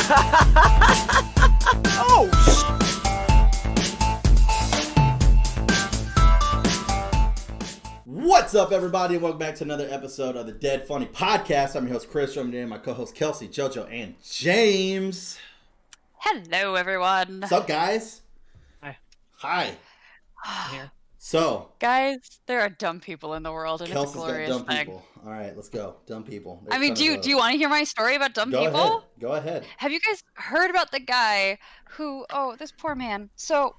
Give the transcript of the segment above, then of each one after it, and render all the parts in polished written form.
Oh, What's up, everybody? Welcome back to another episode of the Dead Funny Podcast. I'm your host, Chris. I'm today my co-host, Kelsey, JoJo, and James. Hello, everyone. What's up, guys? Hi. Hi. So, guys, there are dumb people in the world, and Kelsey's it's a glorious got dumb thing. People. All right, let's go. Dumb people. I mean, do you want to hear my story about dumb people? Go ahead. Have you guys heard about the guy who? Oh, this poor man. So,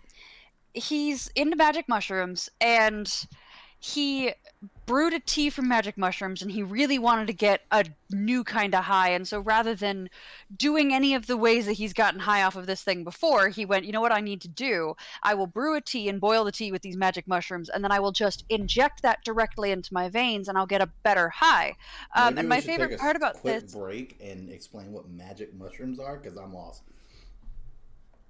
he's into magic mushrooms, and he brewed a tea from magic mushrooms, and he really wanted to get a new kind of high. And so rather than doing any of the ways that he's gotten high off of this thing before, he went, you know what I need to do? I will brew a tea and boil the tea with these magic mushrooms, and then I will just inject that directly into my veins, and I'll get a better high. And my favorite part about this... break and explain what magic mushrooms are, because I'm lost.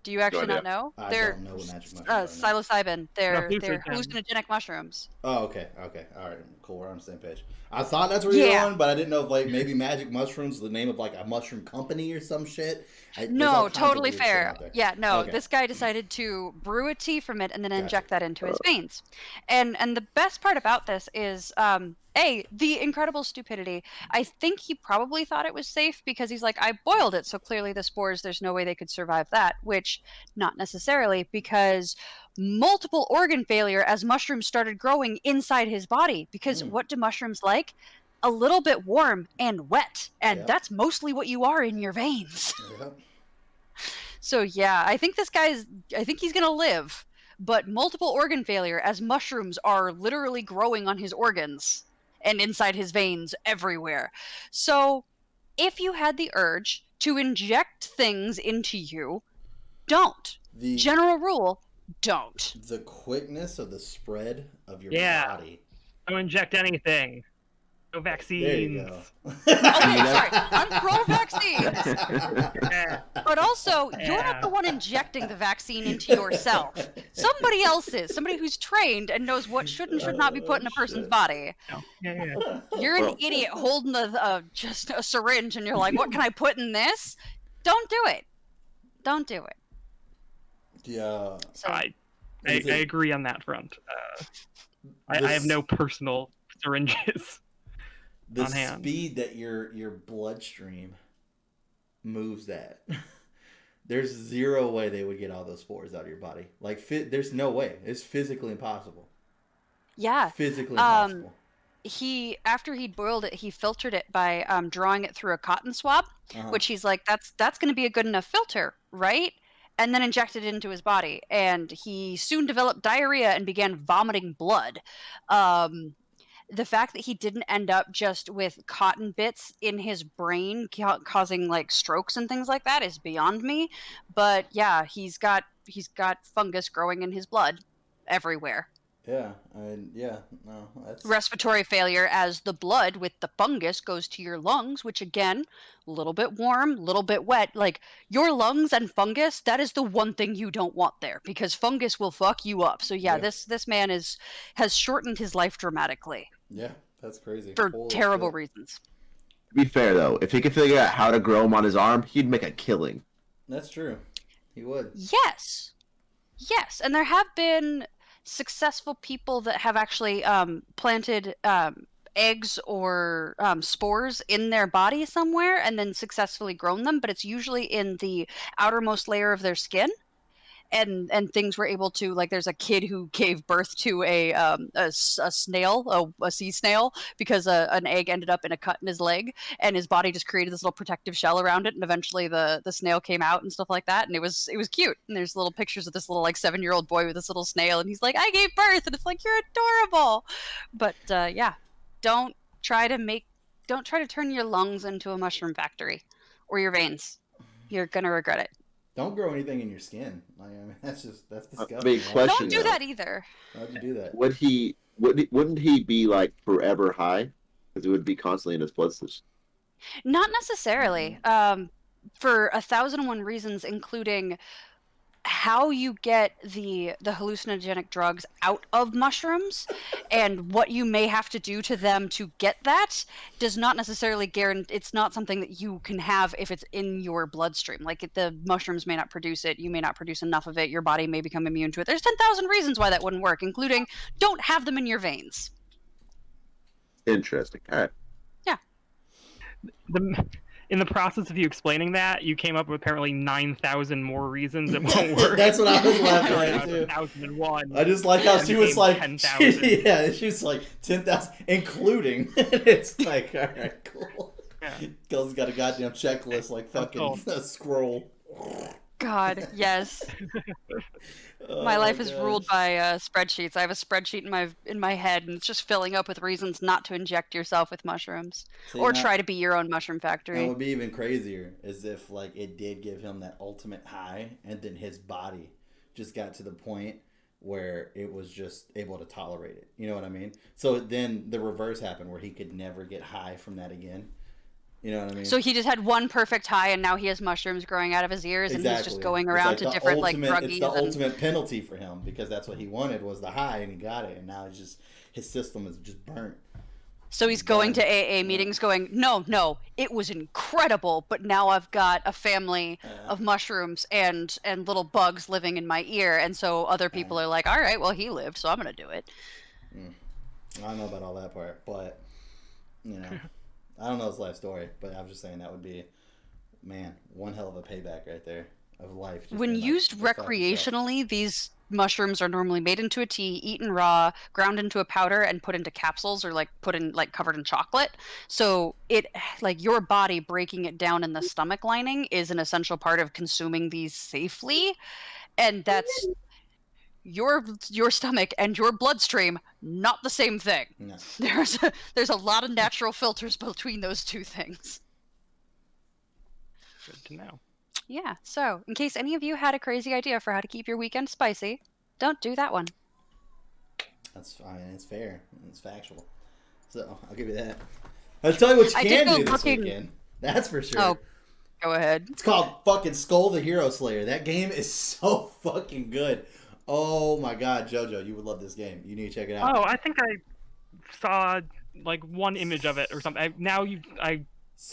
Do you actually not know? I don't know what magic mushrooms are. Psilocybin. They're hallucinogenic mushrooms. Oh, okay. All right, cool. We're on the same page. I thought that's where you were going, but I didn't know if maybe magic mushrooms, the name of a mushroom company or some shit. No, totally fair. Yeah, no. Okay. This guy decided to brew a tea from it and then inject that into his veins. And the best part about this is the incredible stupidity. I think he probably thought it was safe because he's like, I boiled it, so clearly the spores, there's no way they could survive that, which not necessarily, because multiple organ failure as mushrooms started growing inside his body. Because what do mushrooms like? A little bit warm and wet, and that's mostly what you are in your veins. Yep. So yeah, I think he's gonna live, but multiple organ failure as mushrooms are literally growing on his organs and inside his veins everywhere. So if you had the urge to inject things into you, don't. General rule, don't. The quickness of the spread of your body. Don't inject anything. No vaccines. There you go. Okay, sorry. I'm pro-vaccines. But also, you're not the one injecting the vaccine into yourself. Somebody else is. Somebody who's trained and knows what should and should not be put in a person's body. No. You're an idiot holding just a syringe and you're like, what can I put in this? Don't do it. Don't do it. Yeah. So, I agree on that front. I have no personal syringes. The speed that your bloodstream moves at, there's zero way they would get all those spores out of your body. There's no way. It's physically impossible. Yeah. Physically impossible. After he'd boiled it, he filtered it by drawing it through a cotton swab, which he's like, that's going to be a good enough filter, right? And then injected it into his body. And he soon developed diarrhea and began vomiting blood. The fact that he didn't end up just with cotton bits in his brain causing strokes and things like that is beyond me. But yeah, he's got fungus growing in his blood everywhere. Yeah, that's respiratory failure as the blood with the fungus goes to your lungs, which again, a little bit warm, a little bit wet. Your lungs and fungus, that is the one thing you don't want there, because fungus will fuck you up. So yeah. This man has shortened his life dramatically. Yeah, that's crazy. For terrible reasons. To be fair, though, if he could figure out how to grow them on his arm, he'd make a killing. That's true. He would. Yes. And there have been successful people that have actually planted eggs or spores in their body somewhere and then successfully grown them, but it's usually in the outermost layer of their skin. And things were able to, there's a kid who gave birth to a snail, a sea snail, because an egg ended up in a cut in his leg, and his body just created this little protective shell around it, and eventually the snail came out and stuff like that, and it was cute. And there's little pictures of this little 7-year-old boy with this little snail, and he's like, I gave birth, and it's like, you're adorable. But don't try to turn your lungs into a mushroom factory or your veins. You're gonna regret it. Don't grow anything in your skin. That's disgusting. Big question. Don't do that either. How'd you do that? Wouldn't he be forever high? Because it would be constantly in his blood system. Not necessarily. For 1,001 reasons, including how you get the hallucinogenic drugs out of mushrooms and what you may have to do to them to get that does not necessarily guarantee. It's not something that you can have if it's in your bloodstream. Like the mushrooms may not produce it, you may not produce enough of it, your body may become immune to it. There's 10,000 reasons why that wouldn't work, including don't have them in your veins. Interesting. All right. Yeah. In the process of you explaining that, you came up with apparently 9,000 more reasons it won't work. That's what I was laughing at too. 1,001. I just like how she was like, 10,000. yeah, she's like 10,000, including. It's like, all right, cool. Yeah. Girl's got a goddamn checklist like fucking a scroll. God, yes. My life is ruled by spreadsheets. I have a spreadsheet in my head, and it's just filling up with reasons not to inject yourself with mushrooms or try to be your own mushroom factory. And what would be even crazier is if like it did give him that ultimate high, and then his body just got to the point where it was just able to tolerate it. You know what I mean? So then the reverse happened, where he could never get high from that again. You know what I mean? So he just had one perfect high, and now he has mushrooms growing out of his ears, and he's just going around to different druggies. It's the ultimate penalty for him, because that's what he wanted, was the high, and he got it, and now it's just his system is just burnt. So he's going to AA meetings going, no, it was incredible, but now I've got a family of mushrooms and little bugs living in my ear, and so other people are like, all right, well, he lived, so I'm going to do it. I don't know about all that part, but, you know. I don't know his life story, but I'm just saying that would be, man, one hell of a payback right there of life. When used recreationally, these mushrooms are normally made into a tea, eaten raw, ground into a powder, and put into capsules, or like put in like covered in chocolate. So it, like, your body breaking it down in the stomach lining is an essential part of consuming these safely, and that's your stomach and your bloodstream, not the same thing. No. There's a lot of natural filters between those two things. Good to know. Yeah, so in case any of you had a crazy idea for how to keep your weekend spicy, don't do that one. That's fine. It's fair. It's factual. So I'll give you that. I'll tell you what you can do this weekend. That's for sure. Oh, go ahead. It's called fucking Skull the Hero Slayer. That game is so fucking good. Oh my god, JoJo, you would love this game. You need to check it out. Oh, I think I saw like one image of it or something. I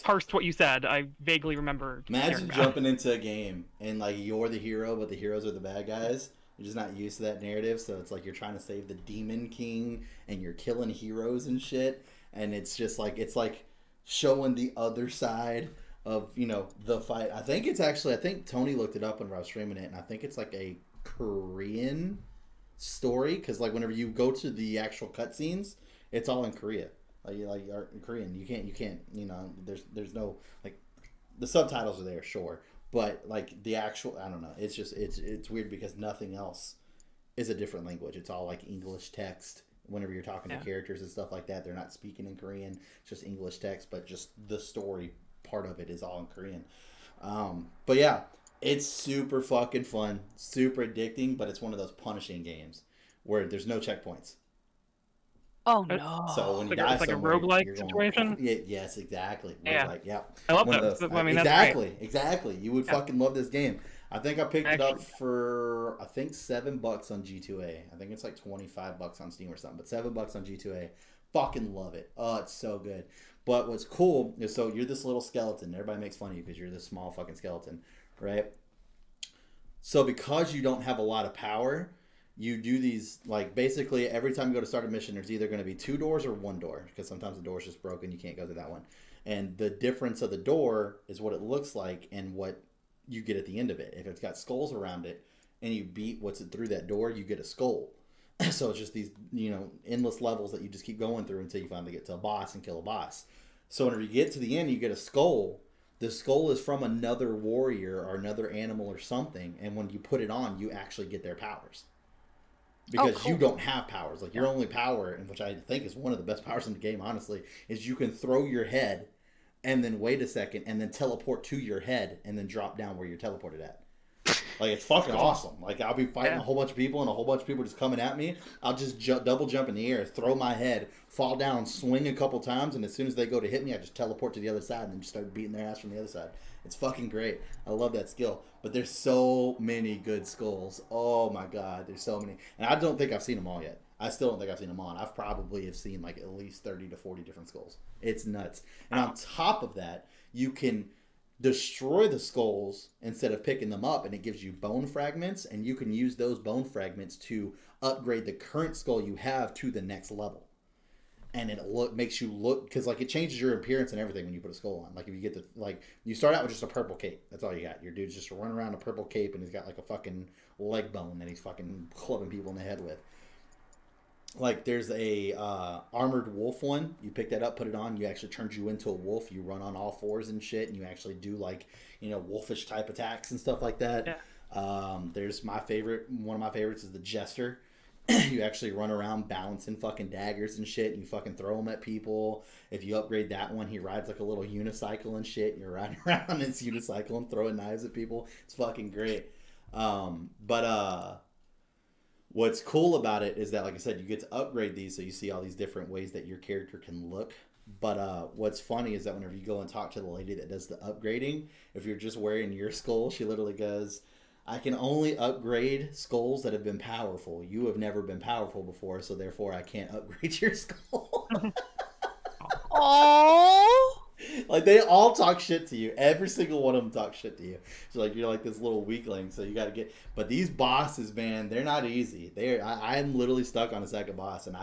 parsed what you said. I vaguely remember. Imagine jumping into a game and like you're the hero, but the heroes are the bad guys. You're just not used to that narrative, so it's like you're trying to save the Demon King and you're killing heroes and shit. And it's just like showing the other side of, you know, the fight. I think Tony looked it up when I was streaming it, and I think it's like a Korean story, because like whenever you go to the actual cutscenes, it's all in Korea, like in Korean. You can't you know, there's no, like, the subtitles are there, sure, but like the actual, I don't know, it's just it's weird because nothing else is a different language. It's all like English text. Whenever you're talking to characters and stuff like that, they're not speaking in Korean, it's just English text, but just the story part of it is all in Korean. But yeah, it's super fucking fun, super addicting, but it's one of those punishing games where there's no checkpoints. Oh no! So when you die, it's like a roguelike situation. Yes, exactly. Yeah, roguelike, yeah. I love that. I mean, exactly. You would fucking love this game. I think I picked it up for $7 on G2A. I think it's like $25 on Steam or something, but $7 on G2A. Fucking love it. Oh, it's so good. But what's cool is, so you're this little skeleton. Everybody makes fun of you because you're this small fucking skeleton, right? So because you don't have a lot of power, you do these, like, basically every time you go to start a mission, there's either going to be 2 doors or 1 door, because sometimes the door's just broken, you can't go to that one. And the difference of the door is what it looks like and what you get at the end of it. If it's got skulls around it and you beat what's through that door, you get a skull. So it's just these, you know, endless levels that you just keep going through until you finally get to a boss and kill a boss. So whenever you get to the end, you get a skull. The skull is from another warrior or another animal or something, and when you put it on, you actually get their powers. Because you don't have powers. Like, your only power, and which I think is one of the best powers in the game, honestly, is you can throw your head and then wait a second and then teleport to your head and then drop down where you're teleported at. Like, it's fucking awesome. Like, I'll be fighting a whole bunch of people, and a whole bunch of people just coming at me. I'll just double jump in the air, throw my head, fall down, swing a couple times, and as soon as they go to hit me, I just teleport to the other side and then just start beating their ass from the other side. It's fucking great. I love that skill. But there's so many good skulls. Oh my god, there's so many. And I don't think I've seen them all yet. I still don't think I've seen them all. And I've probably have seen like at least 30 to 40 different skulls. It's nuts. And on top of that, you can destroy the skulls instead of picking them up, and it gives you bone fragments, and you can use those bone fragments to upgrade the current skull you have to the next level. And it makes you look, because like it changes your appearance and everything when you put a skull on. Like if you get the, like you start out with just a purple cape, that's all you got. Your dude's just running around a purple cape, and he's got like a fucking leg bone that he's fucking clubbing people in the head with. Like there's a armored wolf one. You pick that up, put it on. You actually turns you into a wolf. You run on all fours and shit, and you actually do like, you know, wolfish type attacks and stuff like that. Yeah. There's my favorite. One of my favorites is the jester. You actually run around balancing fucking daggers and shit, and you fucking throw them at people. If you upgrade that one, he rides like a little unicycle and shit. You're riding around on his unicycle and throwing knives at people. It's fucking great. What's cool about it is that, like I said, you get to upgrade these, so you see all these different ways that your character can look. But what's funny is that whenever you go and talk to the lady that does the upgrading, if you're just wearing your skull, she literally goes, I can only upgrade skulls that have been powerful. You have never been powerful before, so therefore I can't upgrade your skull. Oh. Like, they all talk shit to you. Every single one of them talk shit to you. So, like, you're like this little weakling, so you got to get... But these bosses, man, they're not easy. I'm literally stuck on a second boss, and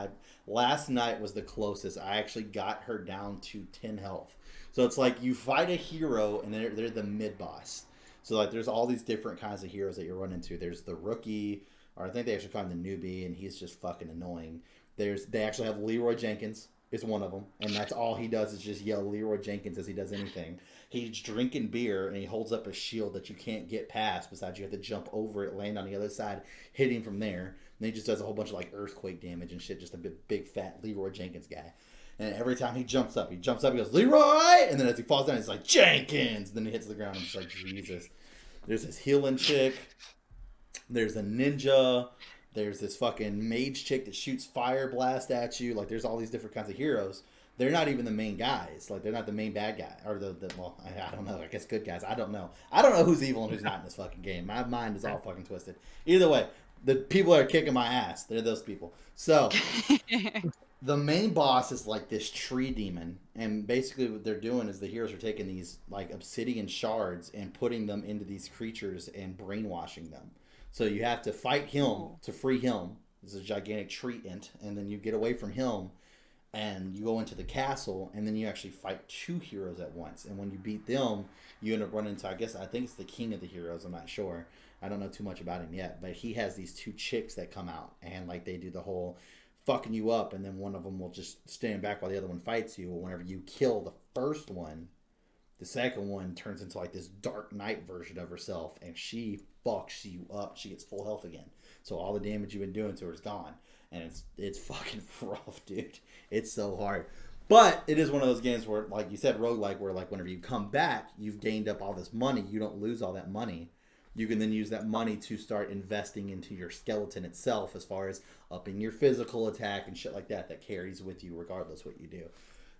last night was the closest. I actually got her down to 10 health. So it's like you fight a hero, and they're the mid-boss. So, like, there's all these different kinds of heroes that you run into. There's the rookie, or I think they actually call him the newbie, and he's just fucking annoying. They actually have Leroy Jenkins. Is one of them, and that's all he does is just yell Leroy Jenkins as he does anything. He's drinking beer, and he holds up a shield that you can't get past. Besides, you have to jump over it, land on the other side, hit him from there. And he just does a whole bunch of like earthquake damage and shit. Just a big fat Leroy Jenkins guy. And every time he jumps up, he goes Leroy, and then as he falls down, he's like Jenkins. And then he hits the ground, and it's like Jesus. There's this healing chick. There's a ninja. There's this fucking mage chick that shoots fire blast at you. Like, there's all these different kinds of heroes. They're not even the main guys. Like, they're not the main bad guy. Or well, I don't know. I guess good guys. I don't know. I don't know who's evil and who's not in this fucking game. My mind is all fucking twisted. Either way, the people that are kicking my ass, they're those people. So, the main boss is like this tree demon. And basically what they're doing is the heroes are taking these, like, obsidian shards and putting them into these creatures and brainwashing them. So you have to fight him to free him. This is a gigantic tree ant. And then you get away from him and you go into the castle, and then you actually fight two heroes at once. And when you beat them, you end up running into, I think it's the king of the heroes. I'm not sure. I don't know too much about him yet. But he has these two chicks that come out, and like they do the whole fucking you up, and then one of them will just stand back while the other one fights you. Well, whenever you kill the first one, the second one turns into like this Dark Knight version of herself, and she fucks you up. She gets full health again. So all the damage you've been doing to her is gone. And it's fucking rough, dude. It's so hard. But it is one of those games where, like you said, roguelike, where like whenever you come back, you've gained up all this money. You don't lose all that money. You can then use that money to start investing into your skeleton itself, as far as upping your physical attack and shit like that carries with you regardless what you do.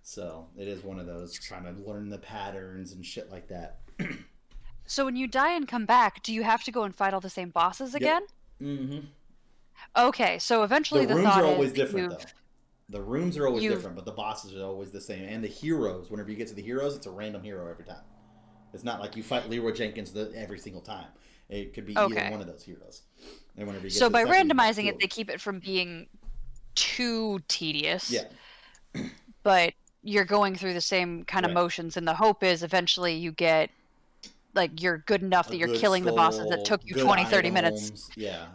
So it is one of those, trying to learn the patterns and shit like that. So when you die and come back, do you have to go and fight all the same bosses again? Yep. Mm-hmm. Okay, so eventually the rooms are always different, though. The rooms are always different, but the bosses are always the same. And the heroes, whenever you get to the heroes, it's a random hero every time. It's not like you fight Leroy Jenkins every single time. It could be either one of those heroes. And whenever you get by randomizing it, they keep it from being too tedious. Yeah. But you're going through the same kind of motions, and the hope is eventually you get, like, you're good enough that you're killing the bosses that took you 20, 30 minutes. Yeah.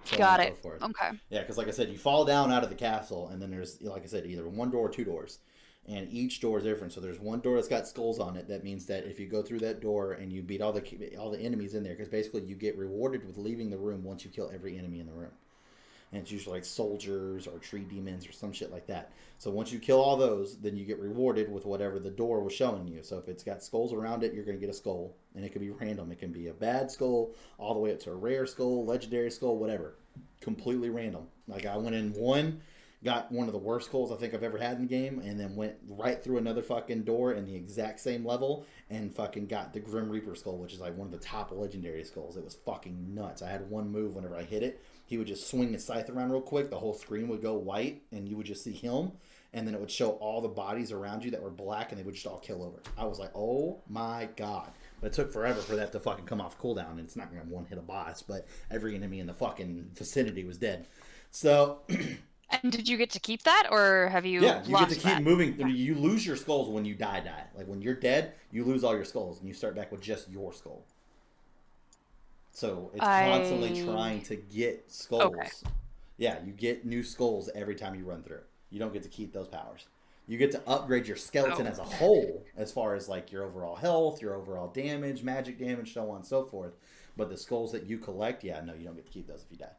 So got it. Okay. Yeah, because like I said, you fall down out of the castle, and then there's, like I said, either one door or two doors. And each door is different. So there's one door that's got skulls on it. That means that if you go through that door and you beat all the enemies in there, because basically you get rewarded with leaving the room once you kill every enemy in the room. and it's usually like soldiers or tree demons or some shit like that. So once you kill all those, then you get rewarded with whatever the door was showing you. So if it's got skulls around it, you're going to get a skull, and it can be random. It can be a bad skull all the way up to a rare skull, legendary skull, whatever. Completely random. Like I went in one, got one of the worst skulls I think I've ever had in the game, and then went right through another fucking door in the exact same level and fucking got the Grim Reaper skull, which is like one of the top legendary skulls. It was fucking nuts. I had one move whenever I hit it. He would just swing his scythe around real quick. The whole screen would go white, and you would just see him, and then it would show all the bodies around you that were black, and they would just all kill over. I was like, oh my god. But it took forever for that to fucking come off cooldown, and it's not going to one-hit a boss, but every enemy in the fucking vicinity was dead. So... And did you get to keep that, or have you Yeah, you lost get to keep that? moving. You lose your skulls when you die. Like, when you're dead, you lose all your skulls, and you start back with just your skull. So, it's constantly trying to get skulls. Okay. Yeah, you get new skulls every time you run through. You don't get to keep those powers. You get to upgrade your skeleton as a whole, as far as, like, your overall health, your overall damage, magic damage, so on and so forth. But the skulls that you collect, yeah, no, you don't get to keep those if you die.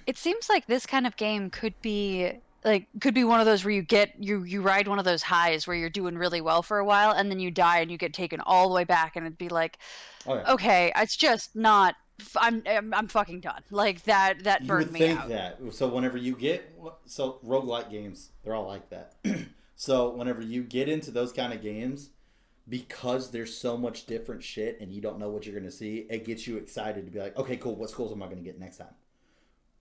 It seems like this kind of game could be one of those where you ride one of those highs where you're doing really well for a while, and then you die and you get taken all the way back, and it'd be like, okay, it's just not. I'm fucking done. Like that burned me out. You would think that. So whenever you get roguelike games, they're all like that. So whenever you get into those kind of games, because there's so much different shit and you don't know what you're going to see, it gets you excited to be like, okay, cool, what skulls am I going to get next time?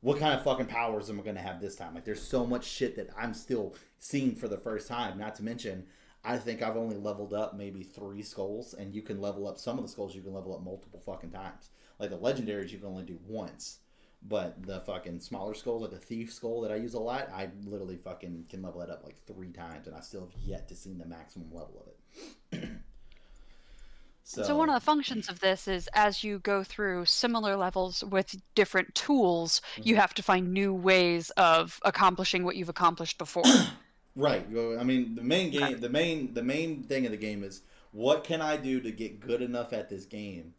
What kind of fucking powers am I going to have this time? Like, there's so much shit that I'm still seeing for the first time. Not to mention, I think I've only leveled up maybe 3 skulls, and you can level up some of the skulls. You can level up multiple fucking times. Like the legendaries, you can only do once. But the fucking smaller skulls, like the thief skull that I use a lot, I literally fucking can level that up like 3 times, and I still have yet to see the maximum level of it. So one of the functions of this is as you go through similar levels with different tools, you have to find new ways of accomplishing what you've accomplished before. Right. I mean, the main thing of the game is, what can I do to get good enough at this game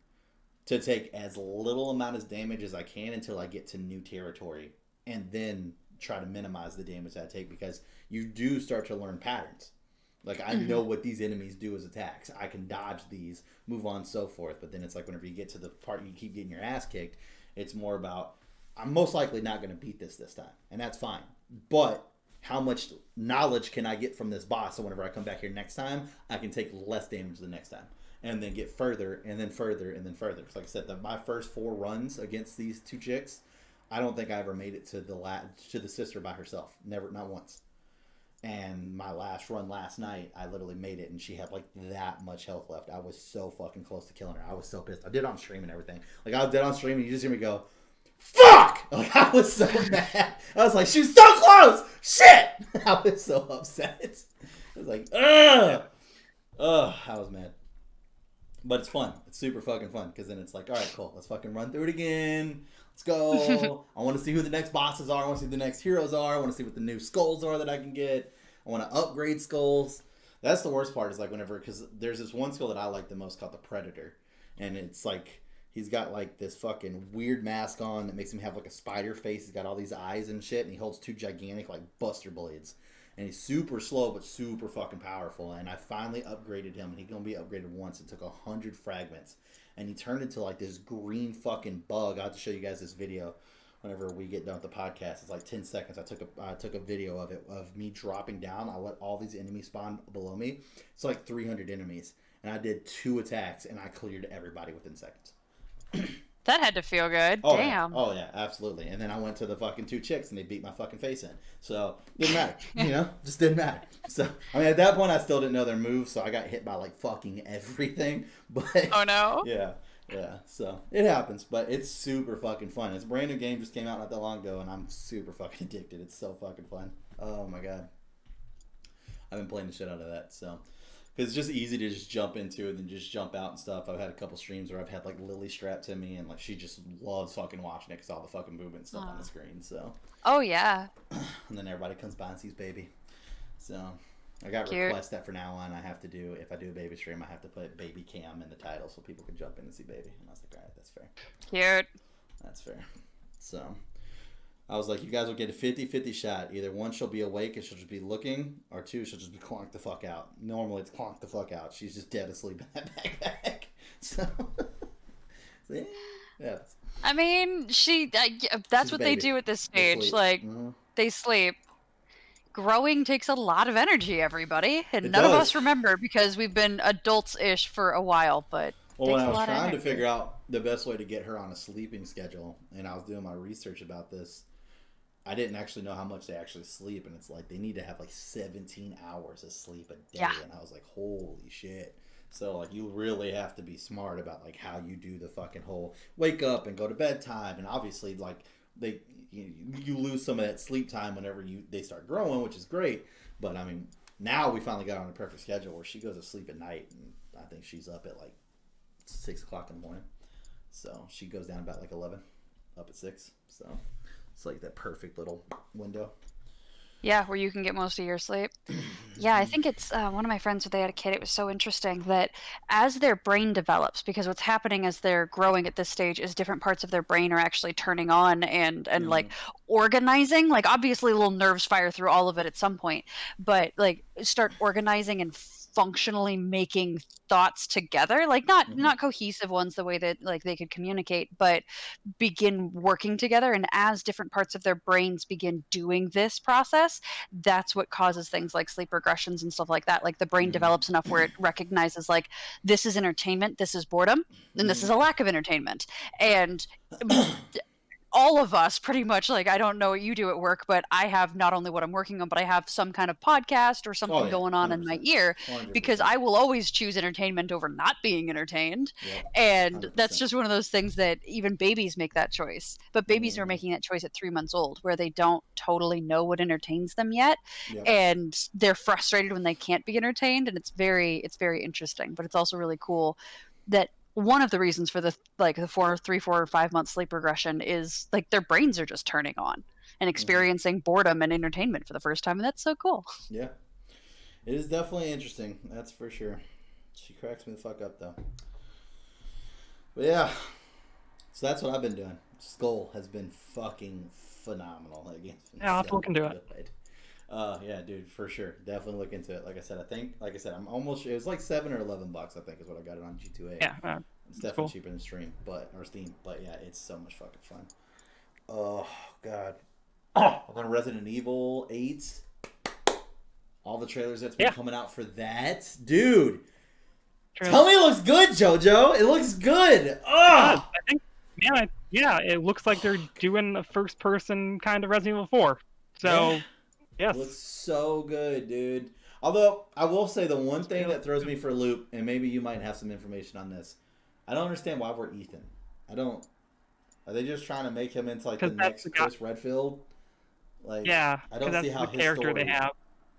to take as little amount of damage as I can until I get to new territory, and then try to minimize the damage I take, because you do start to learn patterns. Like, I know what these enemies do as attacks. I can dodge these, move on, so forth. But then it's like whenever you get to the part you keep getting your ass kicked, it's more about, I'm most likely not going to beat this time. And that's fine. But how much knowledge can I get from this boss so whenever I come back here next time, I can take less damage the next time. And then get further, and then further, and then further. So like I said, my first 4 runs against these 2 chicks, I don't think I ever made it to the sister by herself. Never, not once. And my last run last night, I literally made it, and she had like that much health left. I was so fucking close to killing her. I was so pissed. I did it on stream and everything. Like, I was dead on stream, and you just hear me go, fuck! Like, I was so mad. I was like, she's so close! Shit! I was so upset. I was like, ugh! Ugh, I was mad. But it's fun. It's super fucking fun, because then it's like, all right, cool. Let's fucking run through it again. Let's go. I want to see who the next bosses are. I want to see who the next heroes are. I want to see what the new skulls are that I can get. I want to upgrade skulls. That's the worst part, is like whenever, because there's this one skull that I like the most called the Predator. And it's like, he's got like this fucking weird mask on that makes him have like a spider face. He's got all these eyes and shit. And he holds 2 gigantic like buster blades. And he's super slow, but super fucking powerful. And I finally upgraded him. And he's going to be upgraded once. It took 100 fragments. And he turned into like this green fucking bug. I'll have to show you guys this video whenever we get done with the podcast. It's like 10 seconds. I took a video of it, of me dropping down. I let all these enemies spawn below me. It's like 300 enemies. And I did 2 attacks, and I cleared everybody within seconds. That had to feel good. Oh, damn. Yeah. Oh, yeah, absolutely. And then I went to the fucking 2 chicks, and they beat my fucking face in. So, didn't matter. You know? Just didn't matter. So, I mean, at that point, I still didn't know their moves, so I got hit by, like, fucking everything. But oh, no? Yeah. Yeah. So, it happens, but it's super fucking fun. It's a brand new game, just came out not that long ago, and I'm super fucking addicted. It's so fucking fun. Oh, my God. I've been playing the shit out of that, so... Because it's just easy to just jump into it and just jump out and stuff. I've had a couple streams where I've had like Lily strapped to me, and like she just loves fucking watching it because all the fucking movement and stuff on the screen. So. Oh yeah. And then everybody comes by and sees baby. So I got requests that from now on I have to do, if I do a baby stream, I have to put baby cam in the title so people can jump in and see baby. And I was like, all right, that's fair. Cute. That's fair. So. I was like, you guys will get a 50-50 shot. Either one, she'll be awake and she'll just be looking, or two, she'll just be clonked the fuck out. Normally, it's clonked the fuck out. She's just dead asleep in that backpack. So yeah. I mean, that's what they do at this stage. Like, they sleep. Growing takes a lot of energy, everybody, and none of us remember because we've been adults-ish for a while. But when I was trying to figure out the best way to get her on a sleeping schedule, and I was doing my research about this, I didn't actually know how much they actually sleep, and it's like they need to have like 17 hours of sleep a day, and I was like, holy shit. So like you really have to be smart about like how you do the fucking whole wake up and go to bed time, and obviously like you lose some of that sleep time whenever they start growing, which is great. But I mean, now we finally got on a perfect schedule where she goes to sleep at night, and I think she's up at like 6 o'clock in the morning. So she goes down about like 11, up at 6. So it's like that perfect little window. Yeah, where you can get most of your sleep. Yeah, I think it's one of my friends when they had a kid. It was so interesting that as their brain develops, because what's happening as they're growing at this stage is different parts of their brain are actually turning on and like organizing. Like obviously little nerves fire through all of it at some point, but like start organizing and functionally making thoughts together, like not cohesive ones the way that like they could communicate, but begin working together. And as different parts of their brains begin doing this process, that's what causes things like sleep regressions and stuff like that. Like the brain develops enough where it recognizes like this is entertainment, this is boredom, and this is a lack of entertainment. And all of us pretty much, like, I don't know what you do at work, but I have not only what I'm working on, but I have some kind of podcast or something going on 100%. In my ear 100%. Because I will always choose entertainment over not being entertained. Yep. And 100%. That's just one of those things that even babies make that choice. But babies are making that choice at 3 months old where they don't totally know what entertains them yet. Yep. And they're frustrated when they can't be entertained. And it's very interesting, but it's also really cool that one of the reasons for the 3, 4, or 5 month sleep regression is like their brains are just turning on and experiencing boredom and entertainment for the first time, and that's so cool. Yeah, it is definitely interesting. That's for sure. She cracks me the fuck up though. But yeah, so that's what I've been doing. Skull has been fucking phenomenal. Yeah, I'll have to look into it. Yeah, dude, for sure. Definitely look into it. Like I said, I'm almost. It was like $7 or $11. I think is what I got it on G2A. Yeah, it's definitely cheaper than Steam, but yeah, it's so much fucking fun. Oh god, I'm on Resident Evil 8. All the trailers that's been coming out for that, dude. Tell me it looks good, JoJo. It looks good. I think, it looks like they're doing a first-person kind of Resident Evil 4. So. Yeah. Yes. It looks so good, dude. Although, I will say the one thing that throws me for a loop, and maybe you might have some information on this, I don't understand why we're Ethan. Are they just trying to make him into like the next Chris Redfield? Like, yeah, I don't see how his character story, they have.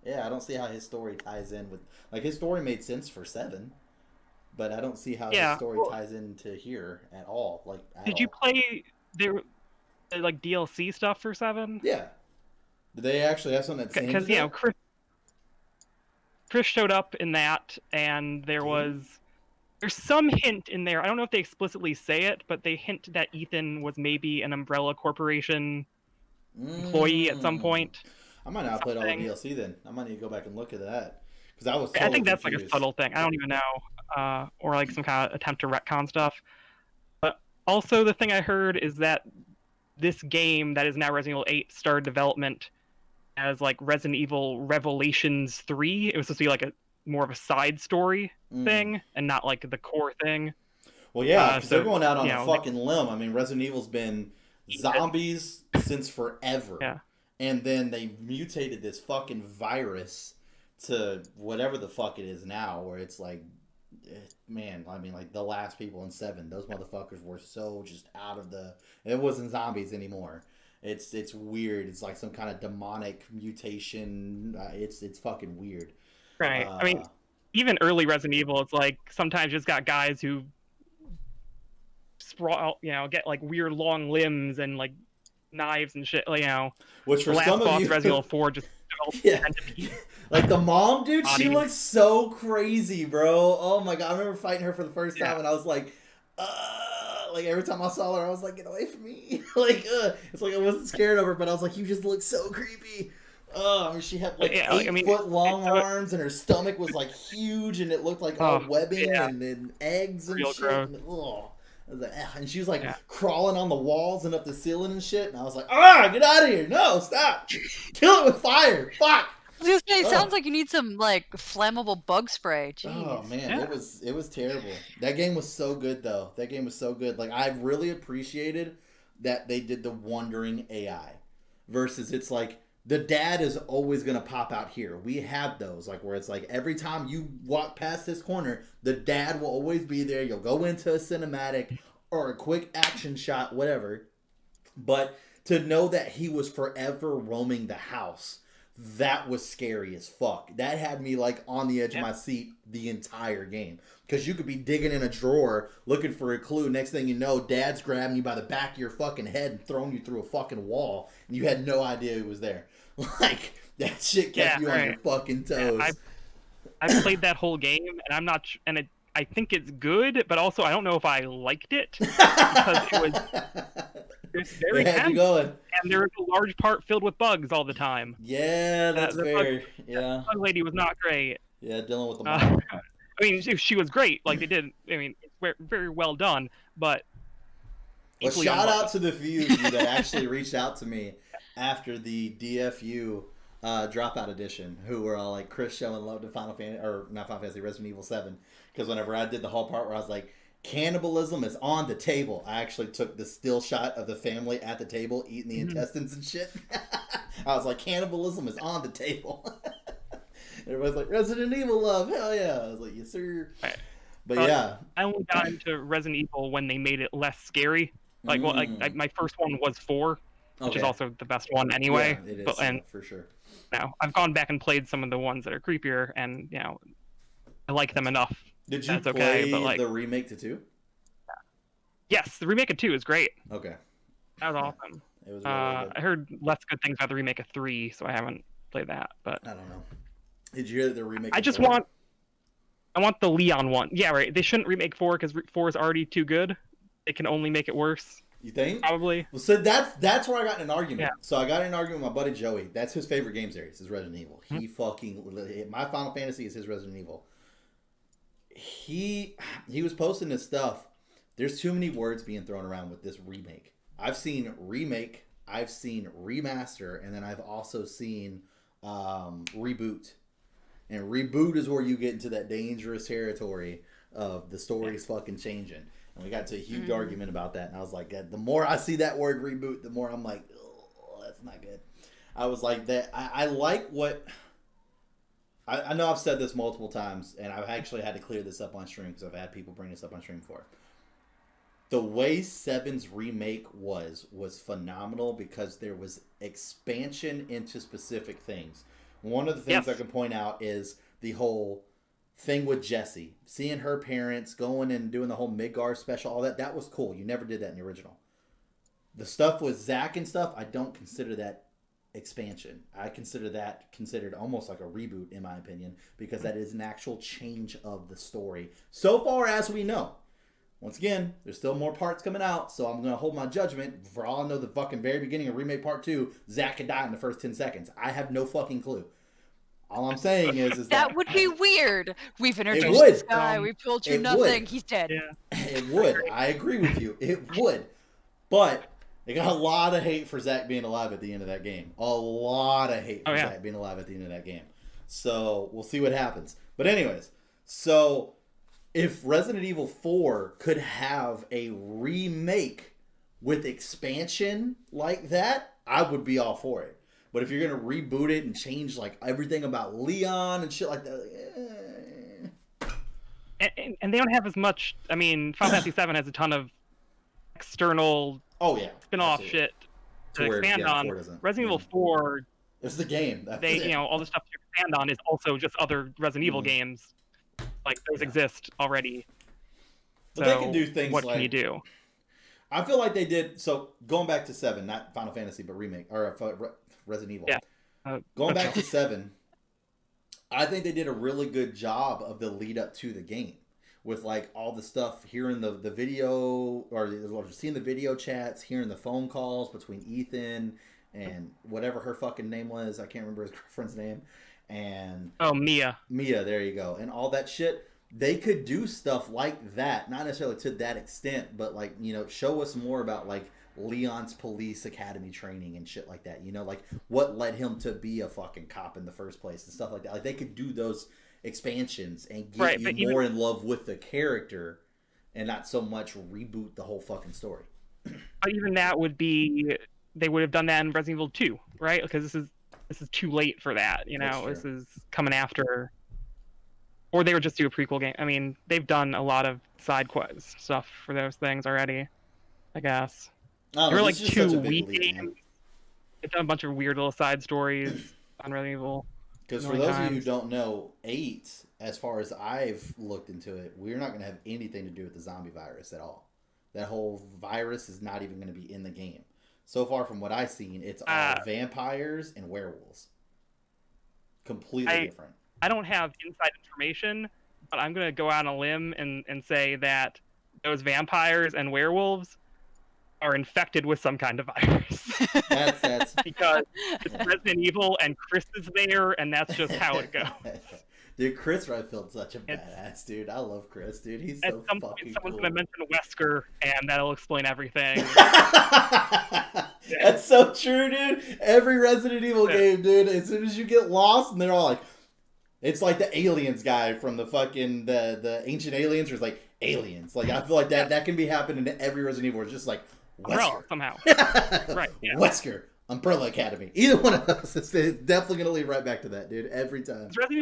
Yeah, I don't see how his story ties in with, like, his story made sense for 7, but I don't see how his story ties into here at all. Like, did you play their like DLC stuff for 7? Yeah. Did they actually have something that's because Chris showed up in that, and there's some hint in there. I don't know if they explicitly say it, but they hint that Ethan was maybe an Umbrella Corporation employee at some point. I might not play all the DLC then. I might need to go back and look at that because I was. I think that's confused. Like a subtle thing. I don't even know, or like some kind of attempt to retcon stuff. But also, the thing I heard is that this game that is now Resident Evil 8 started development as like Resident Evil Revelations 3. It was supposed to be like a more of a side story thing and not like the core thing. Well, yeah, because they're going out on a fucking limb. I mean, Resident Evil's been zombies since forever. Yeah. And then they mutated this fucking virus to whatever the fuck it is now, where it's like, man, I mean, like the last people in 7, those motherfuckers were so just out of the. It wasn't zombies anymore. It's weird. It's like some kind of demonic mutation. It's fucking weird. Right. I mean, even early Resident Evil, it's like sometimes you just got guys who sprawl, get like weird long limbs and like knives and shit. Which for some of you, Resident Evil 4 just like the mom, dude, she looks so crazy, bro. Oh my god, I remember fighting her for the first time, and I was like, like every time I saw her, I was like, get away from me. Like, it's like I wasn't scared of her, but I was like, you just look so creepy. I mean, she had like 8-foot long arms, and her stomach was like huge, and it looked like all webbing and eggs and shit. And, I was like, and she was like crawling on the walls and up the ceiling and shit. And I was like, get out of here! No, stop! Kill it with fire! Fuck! I was gonna say, it sounds like you need some like flammable bug spray. Jeez. Oh man, it was terrible. That game was so good though. That game was so good. Like I really appreciated that they did the wandering AI versus it's like the dad is always gonna pop out here. We have those like where it's like every time you walk past this corner, the dad will always be there. You'll go into a cinematic or a quick action shot, whatever. But to know that he was forever roaming the house, that was scary as fuck. That had me like on the edge of my seat the entire game. Because you could be digging in a drawer looking for a clue. Next thing you know, dad's grabbing you by the back of your fucking head and throwing you through a fucking wall. And you had no idea he was there. Like, that shit kept you on your fucking toes. Yeah, I played that whole game, and I'm not... I think it's good, but also I don't know if I liked it. Because it was very tense. Going. And there was a large part filled with bugs all the time. Yeah, that's fair. The bug lady was not great. Yeah, dealing with the mom. I mean, she was great. Like, they did. I mean, it's very well done. But well, shout out to the few of you that actually reached out to me after the DFU Dropout Edition, who were all like, Chris showing love to Final Fantasy, or not Final Fantasy, Resident Evil 7. Because whenever I did the whole part where I was like, cannibalism is on the table, I actually took the still shot of the family at the table eating the intestines and shit. I was like, cannibalism is on the table. Everybody's like, Resident Evil love, hell yeah. I was like, yes sir. Right. But yeah. I only got into Resident Evil when they made it less scary. Like, well, like my first one was 4, which is also the best one anyway. Yeah, it is, and for sure. Now, I've gone back and played some of the ones that are creepier, and, you know, I like them enough. Did you play the remake to 2? Yes, the remake of 2 is great. Okay. That was awesome. It was really good. I heard less good things about the remake of 3, so I haven't played that. But I don't know. Did you hear the remake? I want the Leon one. Yeah, right. They shouldn't remake 4 because 4 is already too good. They can only make it worse. You think? Probably. Well, so that's where I got in an argument. Yeah. So I got in an argument with my buddy Joey. That's his favorite game series is Resident Evil. He my Final Fantasy is his Resident Evil. He was posting this stuff. There's too many words being thrown around with this remake. I've seen remake, I've seen remaster, and then I've also seen reboot. And reboot is where you get into that dangerous territory of the story's fucking changing. And we got to a huge argument about that. And I was like, the more I see that word reboot, the more I'm like, oh, that's not good. I was like that. I like what... I know I've said this multiple times, and I've actually had to clear this up on stream because I've had people bring this up on stream before. The way 7's remake was phenomenal because there was expansion into specific things. One of the things I can point out is the whole thing with Jessie. Seeing her parents going and doing the whole Midgar special, all that. That was cool. You never did that in the original. The stuff with Zack and stuff, I don't consider that expansion. I consider that almost like a reboot, in my opinion, because that is an actual change of the story. So far as we know. Once again, there's still more parts coming out, so I'm going to hold my judgment. For all I know, the fucking very beginning of Remake Part 2, Zack could die in the first 10 seconds. I have no fucking clue. All I'm saying is that would be weird. We've introduced this guy. We've told you nothing. He's dead. Yeah. It would. I agree with you. It would. But they got a lot of hate for Zack being alive at the end of that game. A lot of hate for Zack being alive at the end of that game. So we'll see what happens. But anyways, so if Resident Evil 4 could have a remake with expansion like that, I would be all for it. But if you're going to reboot it and change like everything about Leon and shit like that... And they don't have as much... I mean, Final Fantasy 7 has a ton of external spin-off shit to expand on. Resident Evil 4... It's the game. You know, all the stuff to expand on is also just other Resident Evil games. Like, those exist already. But they can do things what can you do? I feel like they did... So, going back to 7, not Final Fantasy, but remake... Or Resident Evil. Yeah. Going back to 7, I think they did a really good job of the lead up to the game. with like all the stuff, hearing the video or seeing the video chats, hearing the phone calls between Ethan and whatever her fucking name was. I can't remember his girlfriend's name. And Mia. Mia, there you go. And all that shit. They could do stuff like that, not necessarily to that extent, but like, you know, show us more about like Leon's police academy training and shit like that. You know, like what led him to be a fucking cop in the first place and stuff like that. Like they could do those expansions and get you more in love with the character and not so much reboot the whole fucking story. But even that would be, they would have done that in Resident Evil 2, right? Because this is too late for that, you know. This is coming after, or they would just do a prequel game. I mean, they've done a lot of side quest stuff for those things already, I guess. There were like 2 Wii games. They've done a bunch of weird little side stories on Resident Evil. Because for those of you who don't know, 8, as far as I've looked into it, we're not going to have anything to do with the zombie virus at all. That whole virus is not even going to be in the game. So far from what I've seen, it's all vampires and werewolves. Completely different. I don't have inside information, but I'm going to go out on a limb and say that those vampires and werewolves are infected with some kind of virus. That's because it's Resident Evil and Chris is there, and that's just how it goes. Dude, Chris Redfield's such a badass, dude. I love Chris, dude. He's so fucking cool. Someone's gonna mention Wesker, and that'll explain everything. That's so true, dude. Every Resident Evil game, dude, as soon as you get lost, and they're all like, it's like the aliens guy from the fucking the Ancient Aliens, or it's like aliens. Like I feel like that can be happening to every Resident Evil. It's just like Umbrella somehow, right? Yeah. Wesker, Umbrella Academy. Either one of those, it's definitely gonna lead right back to that, dude. Every time. Resident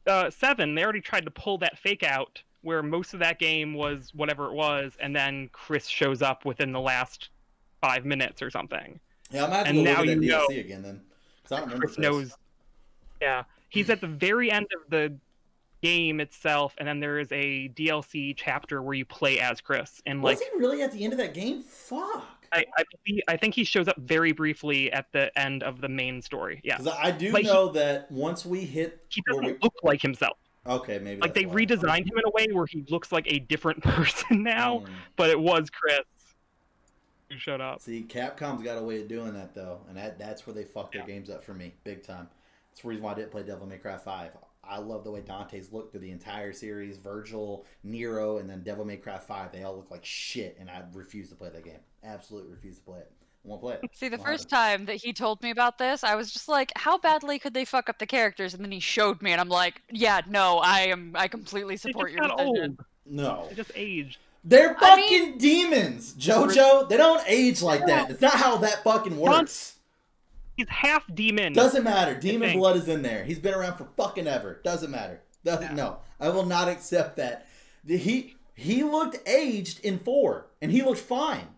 Evil 7, they already tried to pull that fake out, where most of that game was whatever it was, and then Chris shows up within the last 5 minutes or something. Yeah, I'm gonna have to go look at that DLC again then, because I don't remember. Chris knows. Yeah, he's at the very end of the game itself, and then there is a DLC chapter where you play as Chris. And was he really at the end of that game? Fuck. I think he shows up very briefly at the end of the main story. Yeah, I do know that once we hit, he doesn't look like himself. Okay, maybe like they redesigned him in a way where he looks like a different person now, but it was Chris who showed up. See, Capcom's got a way of doing that though, and that's where they fucked their games up for me big time. That's the reason why I didn't play Devil May Cry 5. I love the way Dante's looked through the entire series. Virgil, Nero, and then Devil May Cry 5. They all look like shit, and I refuse to play that game. Absolutely refuse to play it. I won't play it. See, the first time that he told me about this, I was just like, how badly could they fuck up the characters? And then he showed me, and I'm like, yeah, no, I completely support your decision. No. They just aged. They're fucking demons, JoJo. They don't age like that. It's not how that fucking works. He's half demon. Doesn't matter. Demon blood is in there. He's been around for fucking ever. Doesn't matter. No, I will not accept that. He looked aged in 4, and he looked fine.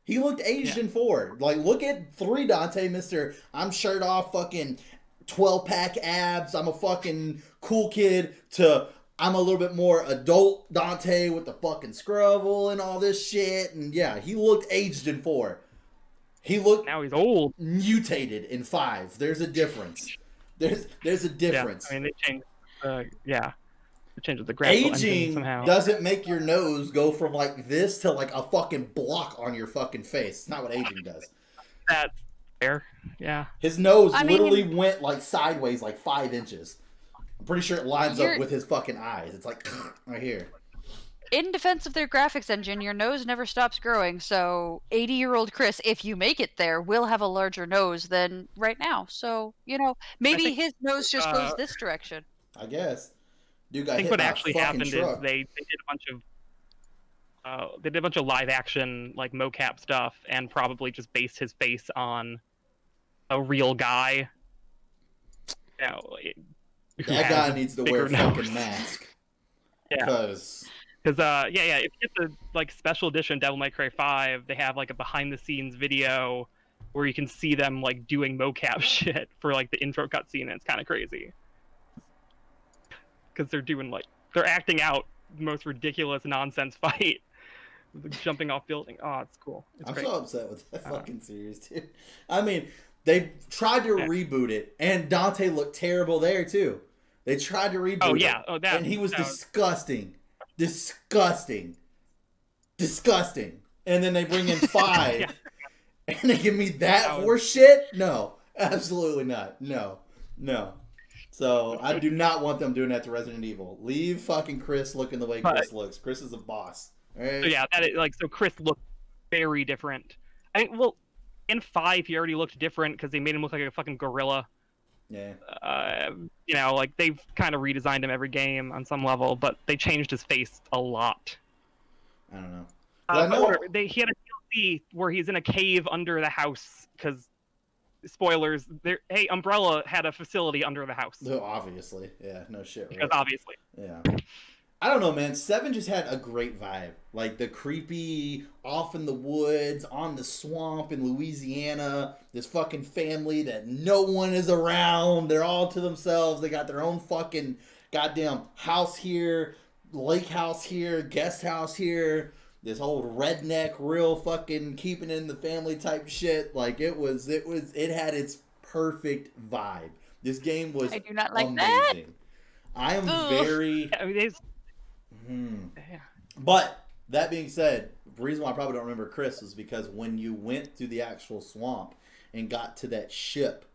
He looked aged in 4. Like, look at 3 Dante, Mr. I'm shirt off, fucking 12-pack abs. I'm a fucking cool kid, to I'm a little bit more adult Dante with the fucking scrubble and all this shit. And yeah, he looked aged in 4. He looked now he's old, mutated in 5. There's a difference. There's a difference. Yeah, I mean, they changed. They changed the graphical engine somehow. Aging doesn't make your nose go from like this to like a fucking block on your fucking face. It's not what aging does. That's fair. Yeah. His nose literally went like sideways like 5 inches. I'm pretty sure it lines up with his fucking eyes. It's like right here. In defense of their graphics engine, your nose never stops growing, so 80-year-old Chris, if you make it there, will have a larger nose than right now. So, you know, maybe his nose just goes this direction. I guess. Dude got I think hit what by actually a happened truck. is they did a bunch of live action like mocap stuff and probably just based his face on a real guy. You know, that guy needs to wear a fucking mask. Yeah. Because if you get the like special edition Devil May Cry 5, they have like a behind the scenes video where you can see them like doing mocap shit for like the intro cutscene, and it's kind of crazy. Because they're acting out the most ridiculous nonsense fight. Jumping off building. Oh, it's cool. It's great. so upset with that fucking series, dude. I mean, they tried to reboot it, and Dante looked terrible there, too. They tried to reboot it. And he was disgusting. Disgusting. And then they bring in 5, yeah. And they give me that horse shit? No, absolutely not. No. So I do not want them doing that to Resident Evil. Leave fucking Chris looking the way Chris looks. Chris is a boss. Right? So yeah, so Chris looked very different. I think, well, in 5 he already looked different because they made him look like a fucking gorilla. Yeah. Like they've kind of redesigned him every game on some level, but they changed his face a lot. I don't know. He had a DLC where he's in a cave under the house because, spoilers, hey, Umbrella had a facility under the house. No, obviously. Yeah, no shit. Because obviously. Yeah. I don't know, man. 7 just had a great vibe. Like the creepy, off in the woods, on the swamp in Louisiana, this fucking family that no one is around. They're all to themselves. They got their own fucking goddamn house here, lake house here, guest house here. This old redneck, real fucking keeping in the family type shit. Like it had its perfect vibe. This game was I do not like amazing. that. I am very. I mean, But that being said, the reason why I probably don't remember Chris is because when you went through the actual swamp and got to that ship,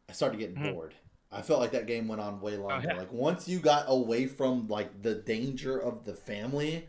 I started getting bored. I felt like that game went on way longer. Like once you got away from like the danger of the family,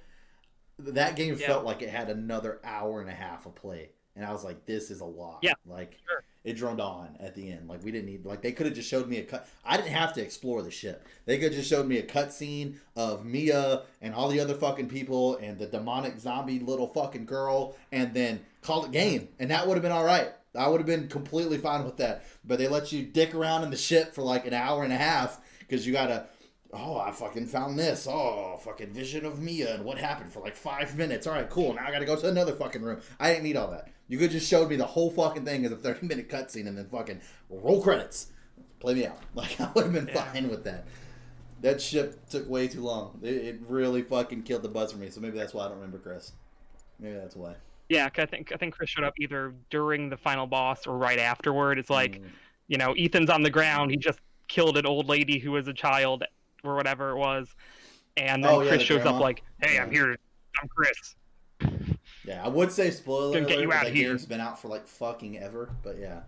that game felt like it had another hour and a half of play. And I was like, this is a lot. Yeah. Like it droned on at the end. Like we didn't need, like they could have just showed me a cut. I didn't have to explore the ship. They could have just showed me a cutscene of Mia and all the other fucking people and the demonic zombie little fucking girl and then called it game. And that would have been all right. I would have been completely fine with that. But they let you dick around in the ship for like an hour and a half because you got to, oh, I fucking found this. Oh, fucking vision of Mia and what happened for like 5 minutes. All right, cool. Now I got to go to another fucking room. I didn't need all that. You could just showed me the whole fucking thing as a 30-minute cutscene and then fucking roll credits. Play me out. Like, I would have been fine with that. That ship took way too long. It really fucking killed the buzz for me. So maybe that's why I don't remember Chris. Maybe that's why. Yeah, I think Chris showed up either during the final boss or right afterward. It's like, Ethan's on the ground. He just killed an old lady who was a child or whatever it was. And then Chris shows up like, hey, I'm here. I'm Chris. Yeah, I would say spoiler alert, get you out that here. game's been out for like fucking ever, but yeah.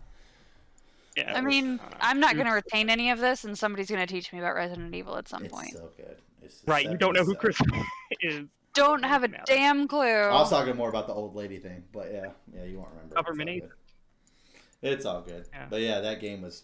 Yeah, I mean, I'm not going to retain any of this, and somebody's going to teach me about Resident Evil at some point. It's so good. Right, you don't know who Chris is. Don't have a damn clue. I was talking more about the old lady thing, but yeah, you won't remember. It's all good. Yeah. But yeah, that game was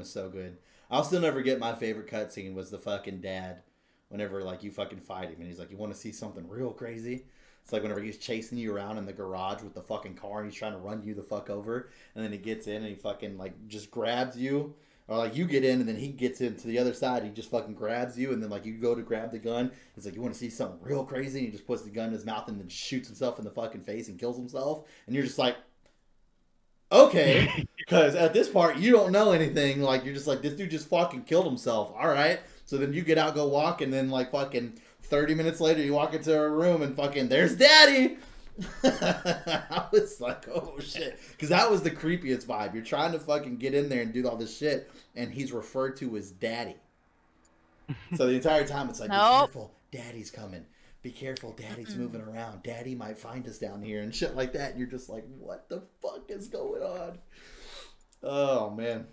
so good. I'll still never get my favorite cutscene was the fucking dad. Whenever like you fucking fight him and he's like, you want to see something real crazy? It's like whenever he's chasing you around in the garage with the fucking car and he's trying to run you the fuck over, and then he gets in and he fucking like just grabs you, or like you get in and then he gets into the other side, he just fucking grabs you, and then like you go to grab the gun, it's like, you want to see something real crazy? And he just puts the gun in his mouth and then shoots himself in the fucking face and kills himself, and you're just like, okay, because at this part you don't know anything, like you're just like, this dude just fucking killed himself, all right. So then you get out, go walk, and then like fucking 30 minutes later, you walk into a room and fucking, there's Daddy! I was like, oh shit. Because that was the creepiest vibe. You're trying to fucking get in there and do all this shit, and he's referred to as Daddy. So the entire time it's like, be careful, Daddy's coming. Be careful, Daddy's moving around. Daddy might find us down here and shit like that. And you're just like, what the fuck is going on? Oh, man.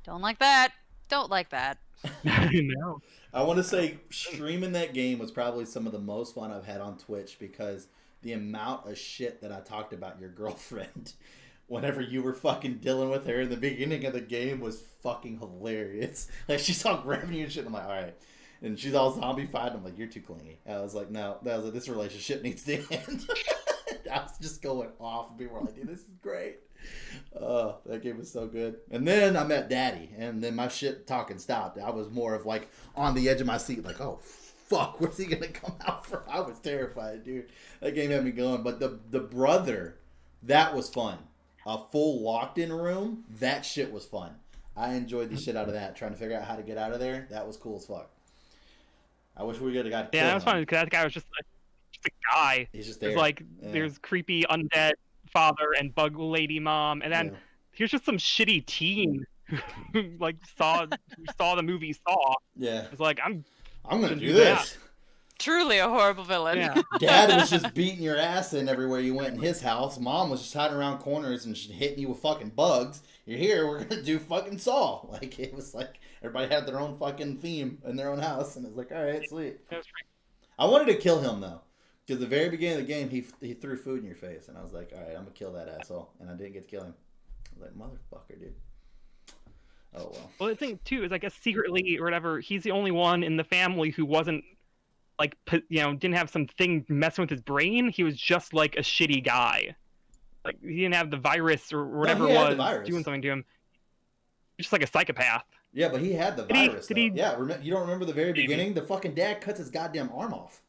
Don't like that. Don't like that. I know. I want to say streaming that game was probably some of the most fun I've had on Twitch, because the amount of shit that I talked about your girlfriend whenever you were fucking dealing with her in the beginning of the game was fucking hilarious. Like, she's all grabbing you and shit. I'm like, all right. And she's all zombie fied. I'm like, you're too clingy. I was like, no. I was like, this relationship needs to end. I was just going off. And people were like, dude, this is great. Oh, that game was so good. And then I met Daddy, and then my shit talking stopped. I was more of like on the edge of my seat, like, oh fuck, where's he gonna come out from? I was terrified, dude. That game had me going. But the brother, that was fun. A full locked in room, that shit was fun. I enjoyed the shit out of that. Trying to figure out how to get out of there, that was cool as fuck. I wish we could have got. Yeah, that was fun because that guy was just a guy. He's just there. It's like there's creepy undead father and bug lady mom, and then here's just some shitty teen who like saw the movie Saw. Yeah, it's like I'm gonna do this. truly a horrible villain. Yeah. Dad was just beating your ass in everywhere you went in his house. Mom was just hiding around corners and hitting you with fucking bugs. You're here, we're gonna do fucking Saw. Like, it was like everybody had their own fucking theme in their own house, and it's like, all right, sweet. I wanted to kill him though, because the very beginning of the game, he threw food in your face, and I was like, all right, I'm gonna kill that asshole, and I didn't get to kill him. I was like, motherfucker, dude. Oh well. Well, the thing too is, I guess secretly or whatever, he's the only one in the family who wasn't like, didn't have something messing with his brain. He was just like a shitty guy. Like, he didn't have the virus or whatever it was doing something to him. He's just like a psychopath. Yeah, but he had the virus. Yeah, you don't remember the very beginning? The fucking dad cuts his goddamn arm off.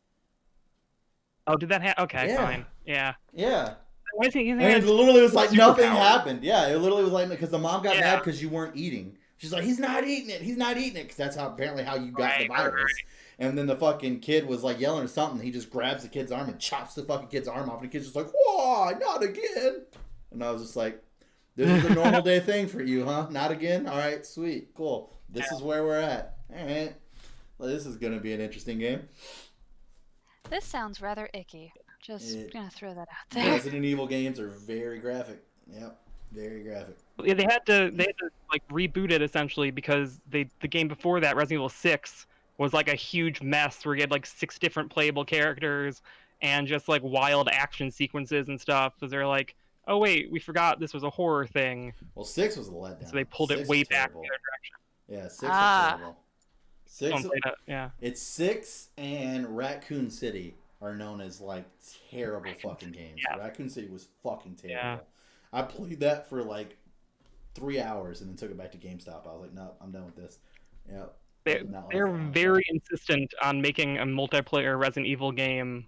Oh, did that happen? Okay, fine. Yeah. Yeah. Why is he, and it literally was like nothing happened. Yeah, it literally was like, because the mom got mad because you weren't eating. She's like, he's not eating it. He's not eating it. Because that's apparently how you got the virus. Right. And then the fucking kid was like yelling or something. He just grabs the kid's arm and chops the fucking kid's arm off. And the kid's just like, whoa, not again. And I was just like, this is a normal day thing for you, huh? Not again? All right, sweet, cool. This is where we're at. All right. Well, this is going to be an interesting game. This sounds rather icky. Just going to throw that out there. Resident Evil games are very graphic. Yep, very graphic. Yeah, they had to like reboot it essentially, because the game before that, Resident Evil 6, was like a huge mess where you had like 6 different playable characters and just like wild action sequences and stuff. Because they're like, oh wait, we forgot this was a horror thing. Well, 6 was a letdown. So they pulled it way back in the other direction. Yeah, 6 was terrible. 6, yeah. It's 6 and Raccoon City are known as like terrible fucking games. Yeah. Raccoon City was fucking terrible. Yeah. I played that for like 3 hours and then took it back to GameStop. I was like, no, I'm done with this. Yep. They're very insistent on making a multiplayer Resident Evil game,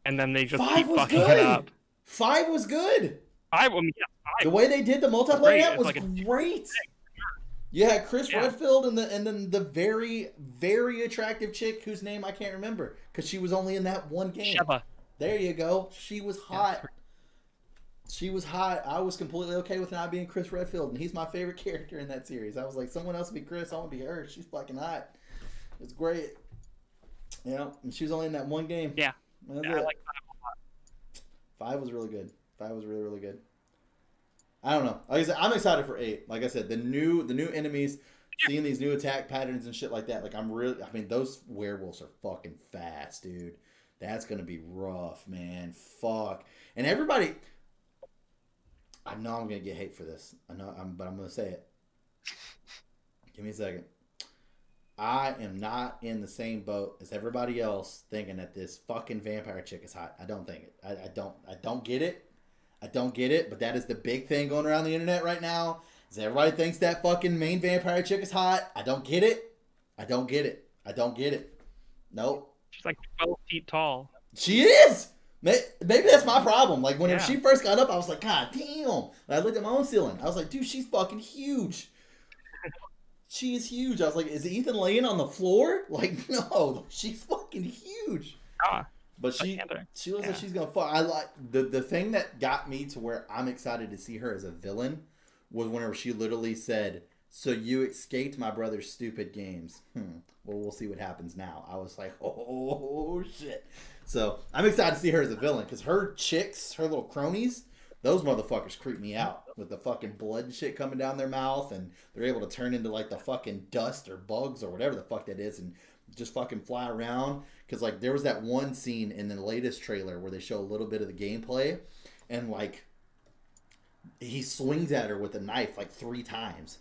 and then they just keep fucking it up. 5 was good. 5. The way they did the multiplayer was great. You had Chris Redfield and then the very, very attractive chick whose name I can't remember because she was only in that one game. Sheva. There you go. She was hot. She was hot. I was completely okay with not being Chris Redfield, and he's my favorite character in that series. I was like, someone else would be Chris. I want to be her. She's fucking hot. It's great. Yeah, and she was only in that one game. Yeah. I like 5 a lot. 5 was really good. 5 was really, really good. I don't know. Like I said, I'm excited for 8. Like I said, the new enemies, seeing these new attack patterns and shit like that. Like those werewolves are fucking fast, dude. That's gonna be rough, man. Fuck. And everybody, I know I'm gonna get hate for this. But I'm gonna say it. Give me a second. I am not in the same boat as everybody else thinking that this fucking vampire chick is hot. I don't think it. I don't get it. I don't get it, but that is the big thing going around the internet right now. Is everybody thinks that fucking main vampire chick is hot. I don't get it. I don't get it. I don't get it. Nope. She's like 12 feet tall. She is. Maybe that's my problem. Like, when she first got up, I was like, God damn. I looked at my own ceiling. I was like, dude, she's fucking huge. She is huge. I was like, is Ethan laying on the floor? Like, no. She's fucking huge. But she looks like she's gonna fuck. I like the thing that got me to where I'm excited to see her as a villain was whenever she literally said, "So you escaped my brother's stupid games. Well, we'll see what happens now." I was like, "Oh shit!" So I'm excited to see her as a villain because her chicks, her little cronies, those motherfuckers creep me out with the fucking blood and shit coming down their mouth, and they're able to turn into like the fucking dust or bugs or whatever the fuck that is, and just fucking fly around. Because like there was that one scene in the latest trailer where they show a little bit of the gameplay, and like he swings at her with a knife like 3 times,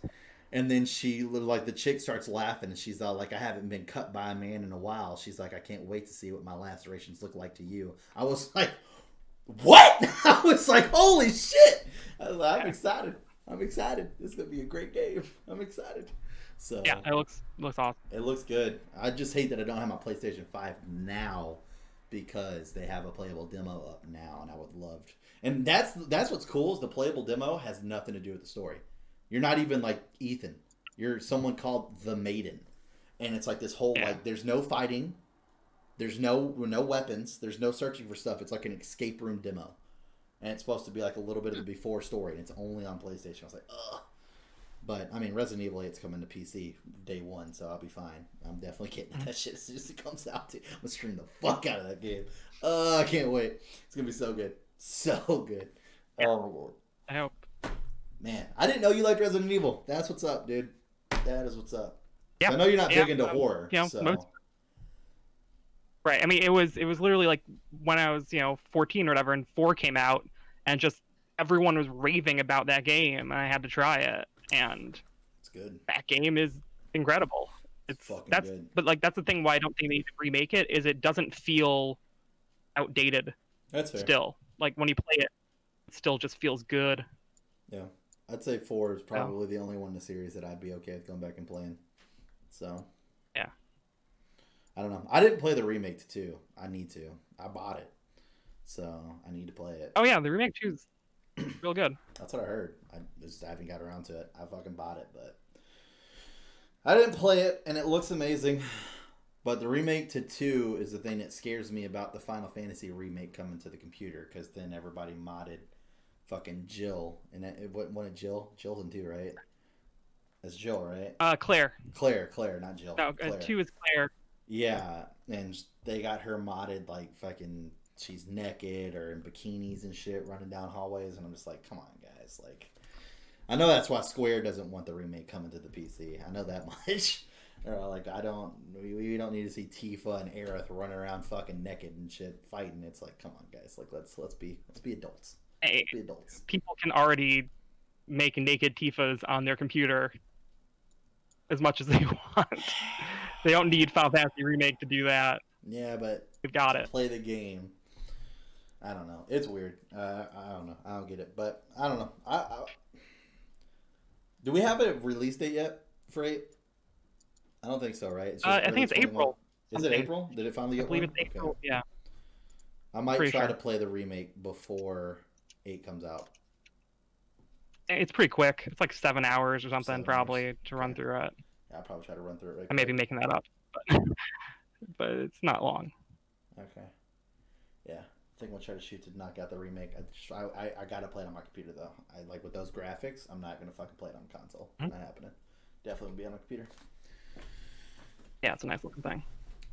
and then she like the chick starts laughing and she's all like, I haven't been cut by a man in a while. She's like, I can't wait to see what my lacerations look like to you. I was like, what? I was like, holy shit. I was like, I'm excited. This is gonna be a great game. I'm excited. So yeah, it looks awesome. It looks good. I just hate that I don't have my PlayStation 5 now because they have a playable demo up now, and I would love to. And that's what's cool is the playable demo has nothing to do with the story. You're not even like Ethan. You're someone called the Maiden, and it's like this whole like there's no fighting, there's no weapons, there's no searching for stuff. It's like an escape room demo, and it's supposed to be like a little bit of the before story, and it's only on PlayStation. I was like, ugh. But I mean, Resident Evil 8's coming to PC day one, so I'll be fine. I'm definitely getting that shit as soon as it comes out. Too. I'm gonna stream the fuck out of that game. I can't wait. It's gonna be so good, so good. Yeah. Oh my lord. I hope. Man, I didn't know you liked Resident Evil. That's what's up, dude. That is what's up. Yeah. So I know you're not big into horror. So. Right. I mean, it was literally like when I was 14 or whatever, and 4 came out, and just everyone was raving about that game, and I had to try it, and it's good. That game is incredible. It's fucking good. But like that's the thing why I don't think they need to remake it is it doesn't feel outdated. That's fair. Still, like when you play it, it still just feels good. Yeah, I'd say 4 is probably the only one in the series that I'd be okay with going back and playing. So. Yeah. I don't know. I didn't play the remake to 2. I need to. I bought it. So, I need to play it. Oh, yeah. The remake 2 is real good. That's what I heard. I haven't got around to it. I fucking bought it, but... I didn't play it, and it looks amazing. But the remake to 2 is the thing that scares me about the Final Fantasy remake coming to the computer, because then everybody modded fucking Jill. And it wasn't Jill? Jill's in 2, right? That's Jill, right? Claire. Claire, not Jill. No, Claire. 2 is Claire. Yeah, and they got her modded like fucking she's naked or in bikinis and shit running down hallways, and I'm just like, come on, guys. Like, I know that's why Square doesn't want the remake coming to the PC. I know that much. Like, we don't need to see Tifa and Aerith running around fucking naked and shit fighting. It's like, come on, guys. Like, let's be adults. Hey, let's be adults. People can already make naked Tifas on their computer as much as they want. They don't need Final Fantasy Remake to do that. Yeah, but we've got it. Play the game. I don't know. It's weird. I don't know. I don't get it, but I don't know. Do we have a release date yet for 8? I don't think so, right? It's I think it's 21. April. Is it April? Did it finally get one? I believe it's April. Okay. Yeah. I might try to play the remake before 8 comes out. It's pretty quick. It's like 7 hours or something, probably, to run through it. Yeah, I'll probably try to run through it right I may be making that up, but it's not long. Okay. Yeah. I think we'll try to shoot to knock out the remake. I gotta play it on my computer, though. I like with those graphics, I'm not gonna fucking play it on console. Mm-hmm. Not happening. Definitely will be on my computer. Yeah, it's a nice looking thing.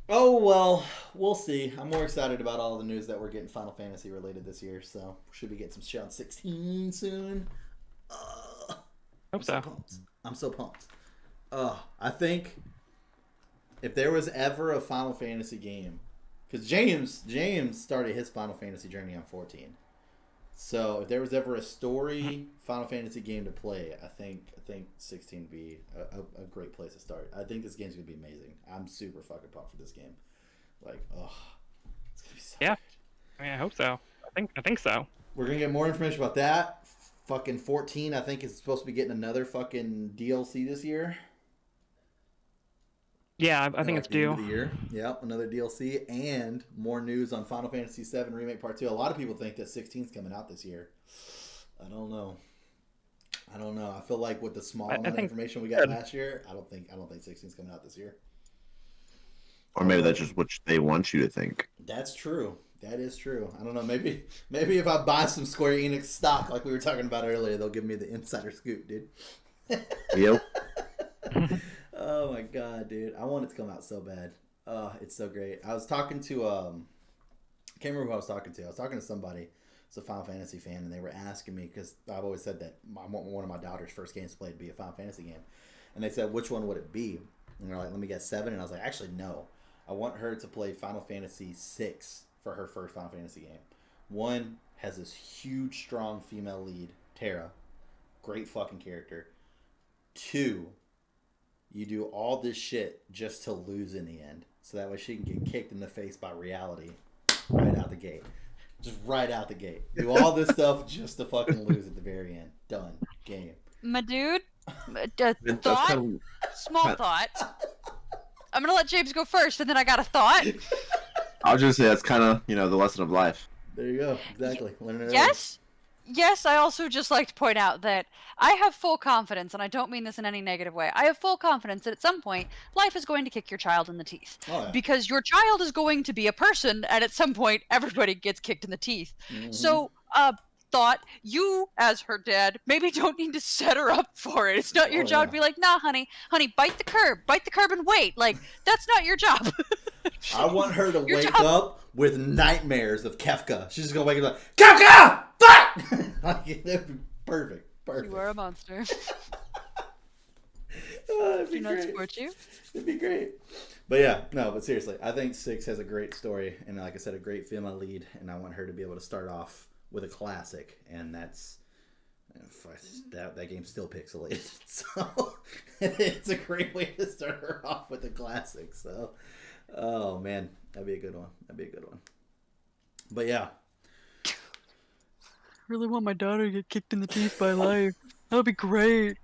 Oh, well, we'll see. I'm more excited about all the news that we're getting Final Fantasy related this year, so we should be getting some shit on 16 soon. Hope so. I'm so pumped. I think if there was ever a Final Fantasy game, because James started his Final Fantasy journey on 14, so if there was ever a story Final Fantasy game to play, I think 16 would be a great place to start. I think this game's gonna be amazing. I'm super fucking pumped for this game. Like, it's gonna be so good. I mean, I hope so. I think so. We're gonna get more information about that. Fucking 14, I think, is supposed to be getting another fucking DLC this year. Yeah, I think it's due. End of the year. Yep, another DLC and more news on Final Fantasy VII Remake Part 2. A lot of people think that 16's coming out this year. I don't know. I feel like with the small amount of information we got last year, I don't think 16's coming out this year. Or maybe that's just what they want you to think. That's true. That is true. I don't know. Maybe if I buy some Square Enix stock, like we were talking about earlier, they'll give me the insider scoop, dude. Yep. Oh my god, dude! I want it to come out so bad. It's so great. I was talking to I can't remember who I was talking to. I was talking to somebody. It's a Final Fantasy fan, and they were asking me because I've always said that I want one of my daughter's first games to play to be a Final Fantasy game, and they said, which one would it be? And they're like, let me guess, 7. And I was like, actually, no. I want her to play Final Fantasy 6 for her first Final Fantasy game. 1 has this huge, strong female lead, Terra. Great fucking character. 2, you do all this shit just to lose in the end. So that way she can get kicked in the face by reality right out the gate. Just right out the gate. Do all this stuff just to fucking lose at the very end. Done. Game. My dude, thought? Small thought. I'm going to let James go first, and then I got a thought. I'll just say that's kind of, the lesson of life. There you go. Exactly. Yes, I also just like to point out that I have full confidence, and I don't mean this in any negative way. I have full confidence that at some point, life is going to kick your child in the teeth. Oh, yeah. Because your child is going to be a person, and at some point, everybody gets kicked in the teeth. Mm-hmm. So, thought you, as her dad, maybe don't need to set her up for it. It's not your job to be like, nah, honey, bite the curb and wait. Like, that's not your job. I want her to wake up with nightmares of Kefka. She's just gonna wake up like, Kefka! Fuck! Like, that'd be perfect. You are a monster. Do not support you. It'd be great. But yeah, no, but seriously, I think 6 has a great story, and like I said, a great female lead, and I want her to be able to start off with a classic, and that game's still pixelated, so it's a great way to start her off with a classic. So, oh man, that'd be a good one. But yeah, I really want my daughter to get kicked in the teeth by life. That would be great.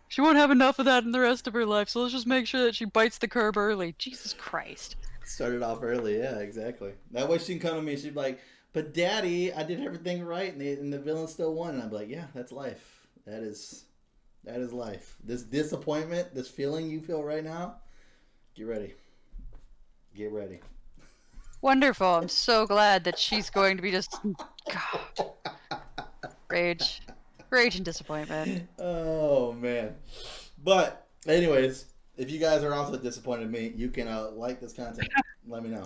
She won't have enough of that in the rest of her life, so let's just make sure that she bites the curb early. Jesus Christ. Started off early, yeah, exactly. That way she can come to me, she'd be like, but Daddy, I did everything right, and the villain still won. And I'm like, yeah, that's life. That is life. This disappointment, this feeling you feel right now, get ready. Get ready. Wonderful. I'm so glad that she's going to be just... God. Rage and disappointment. Oh, man. But, anyways, if you guys are also disappointed in me, you can like this content. Let me know.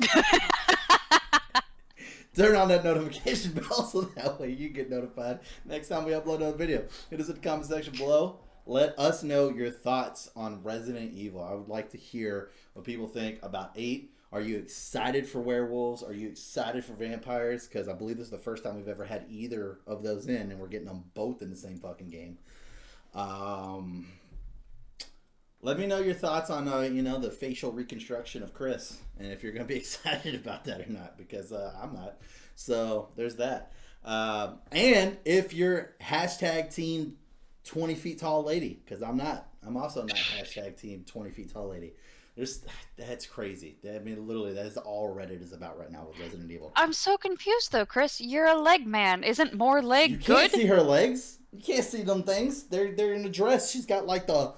Turn on that notification bell so that way you get notified next time we upload another video. Hit us in the comment section below. Let us know your thoughts on Resident Evil. I would like to hear what people think about 8. Are you excited for werewolves? Are you excited for vampires? Because I believe this is the first time we've ever had either of those in, and we're getting them both in the same fucking game. Let me know your thoughts on, the facial reconstruction of Chris, and if you're going to be excited about that or not, because I'm not. So there's that. And if you're hashtag team 20 feet tall lady, because I'm not. I'm also not hashtag team 20 feet tall lady. That's crazy. I mean, literally, that is all Reddit is about right now with Resident Evil. I'm so confused, though, Chris. You're a leg man. Isn't more leg good? You can't see her legs. You can't see them things. They're in a dress. She's got like the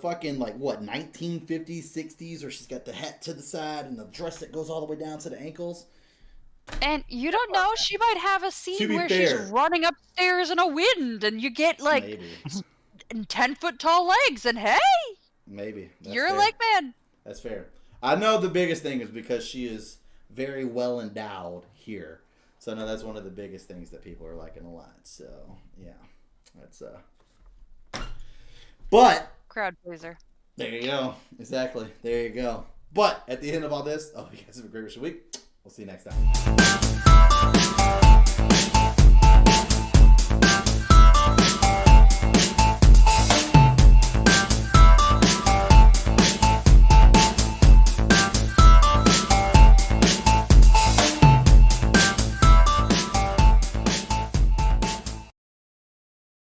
fucking, like, what, 1950s, 60s, or she's got the hat to the side and the dress that goes all the way down to the ankles. And you don't know, she might have a scene where she's running upstairs in a wind and you get, like, 10-foot tall legs, and hey! Maybe. You're fair. A leg man. That's fair. I know the biggest thing is because she is very well endowed here. So I know that's one of the biggest things that people are liking a lot. So, yeah. That's, But... crowd pleaser. There you go. Exactly. There you go. But at the end of all this, you guys have a great rest of the week. We'll see you next time.